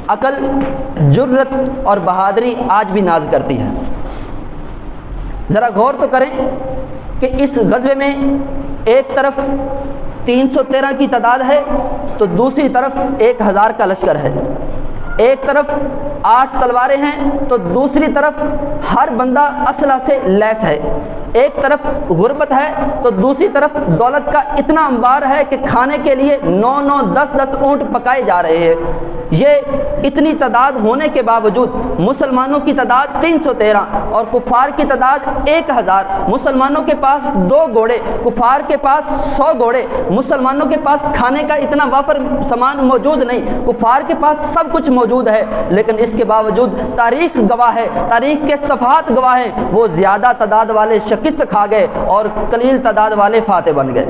عقل، جرت اور بہادری آج بھی ناز کرتی ہے۔ ذرا غور تو کریں کہ اس غزوے میں ایک طرف 313 کی تعداد ہے تو دوسری طرف 1000 کا لشکر ہے، ایک طرف 8 تلواریں ہیں تو دوسری طرف ہر بندہ اسلحہ سے لیس ہے، ایک طرف غربت ہے تو دوسری طرف دولت کا اتنا انبار ہے کہ کھانے کے لیے 9 10 اونٹ پکائے جا رہے ہیں۔ یہ اتنی تعداد ہونے کے باوجود مسلمانوں کی تعداد 313 اور کفار کی تعداد 1000، مسلمانوں کے پاس 2 گھوڑے، کفار کے پاس 100 گھوڑے، مسلمانوں کے پاس کھانے کا اتنا وافر سامان موجود نہیں، کفار کے پاس سب کچھ موجود ہے، لیکن اس کے باوجود تاریخ گواہ ہے، تاریخ کے صفحات گواہ ہیں، وہ زیادہ تعداد والے شکست کھا گئے اور قلیل تعداد والے فاتح بن گئے۔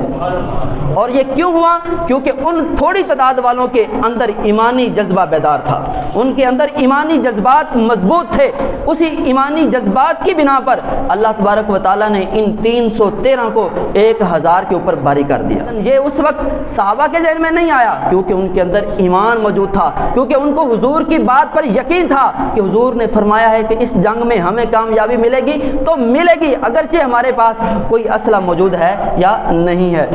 اور یہ کیوں ہوا؟ کیونکہ ان تھوڑی تعداد والوں کے اندر ایمانی جذبہ بیدار تھا، ان کے اندر ایمانی جذبات مضبوط تھے، اسی ایمانی جذبات کی بنا پر اللہ تبارک و تعالیٰ نے ان 313 کو 1000 کے اوپر بھاری کر دیا۔ یہ اس وقت صحابہ کے ذہن میں نہیں آیا کیونکہ ان کے اندر ایمان موجود تھا، کیونکہ ان کو حضور کی بات پر یقین تھا کہ حضور نے فرمایا ہے کہ اس جنگ میں ہمیں کامیابی ملے گی تو ملے گی، اگرچہ ہمارے پاس کوئی اسلحہ موجود ہے یا نہیں ہے۔